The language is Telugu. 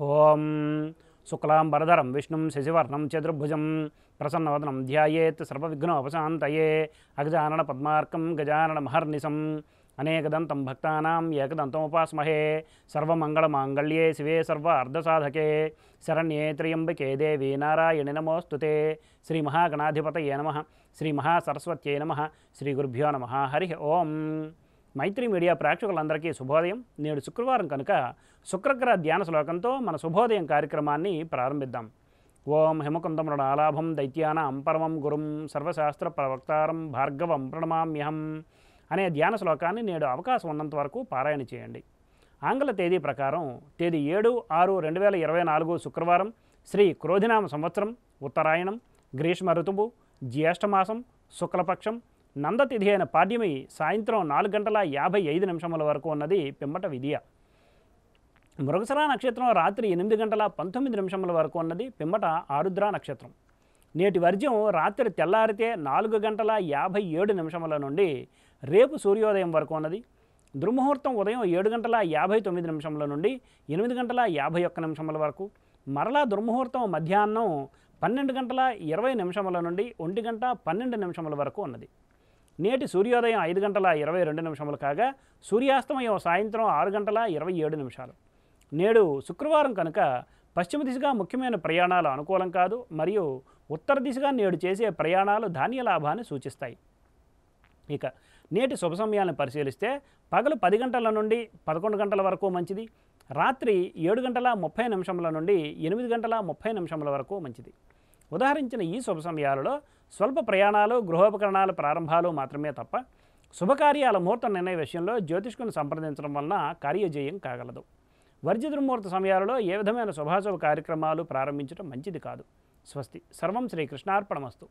ఓం శుక్లాంబరధరం విష్ణుం శశివర్ణం చతుర్భుజం ప్రసన్నవదనం ధ్యాయేత్ సర్వవిఘ్నోపశాంతయే అగజానన పద్మార్కం గజానన మహర్నిశం అనేకదంతం భక్తానాం ఏకదంతముపాస్మహే సర్వమంగళమాంగళ్యే శివే సర్వార్ధసాధకే శరణ్యే త్ర్యంబకే దేవి నారాయణి నమోస్తుతే శ్రీ మహాగణాధిపతయే నమః శ్రీ మహాసరస్వత్యై నమః శ్రీ గురుభ్యో నమః హరి ఓం. మైత్రి మీడియా ప్రేక్షకులందరికీ శుభోదయం. నేడు శుక్రవారం కనుక శుక్రగ్రహ ధ్యాన శ్లోకంతో మన శుభోదయం కార్యక్రమాన్ని ప్రారంభిద్దాం. ఓం హిమకుందమృణాలాభం దైత్యానాం పరమం గురుం సర్వశాస్త్ర ప్రవక్తారం భార్గవం ప్రణమామ్యహం అనే ధ్యాన శ్లోకాన్ని నేడు అవకాశం ఉన్నంత వరకు పారాయణ చేయండి. ఆంగ్ల తేదీ ప్రకారం తేదీ 7/6/2024 శుక్రవారం, శ్రీ క్రోధినామ సంవత్సరం, ఉత్తరాయణం, గ్రీష్మ ఋతువు, జ్యేష్ఠమాసం, శుక్లపక్షం, నందతిథి అయిన పాడ్యమి సాయంత్రం 4:55 వరకు ఉన్నది పిమ్మట విధియ. మృగశిర నక్షత్రం రాత్రి 8:19 వరకు ఉన్నది పిమ్మట ఆరుద్ర నక్షత్రం. నేటి వర్జ్యం రాత్రి తెల్లారితే 4:57 నుండి రేపు సూర్యోదయం వరకు ఉన్నది. దుర్ముహూర్తం ఉదయం 7:59 నుండి 8:51 వరకు. మరలా దుర్ముహూర్తం మధ్యాహ్నం 12:20 నుండి 1:12 వరకు ఉన్నది. నేటి సూర్యోదయం 5:22 కాగా సూర్యాస్తమయం సాయంత్రం 6:27. నేడు శుక్రవారం కనుక పశ్చిమ దిశగా ముఖ్యమైన ప్రయాణాలు అనుకూలం కాదు. మరియు ఉత్తర దిశగా నేడు చేసే ప్రయాణాలు ధాన్య లాభాన్ని సూచిస్తాయి. ఇక నేటి శుభ సమయాలను పరిశీలిస్తే పగలు 10 గంటల నుండి 11 గంటల వరకు మంచిది. రాత్రి 7:30 నుండి 8:30 వరకు మంచిది. ఉదాహరించిన ఈ శుభ సమయాలలో స్వల్ప ప్రయాణాలు, గృహోపకరణాల ప్రారంభాలు మాత్రమే తప్ప శుభకార్యాల ముహూర్త నిర్ణయ విషయంలో జ్యోతిష్కుని సంప్రదించడం వలన కార్యజయం కాగలదు. వర్జ్య దుర్ముహూర్త సమయాలలో ఏ విధమైన శుభాశుభ కార్యక్రమాలు ప్రారంభించడం మంచిది కాదు. స్వస్తి. సర్వం శ్రీకృష్ణార్పణమస్తు.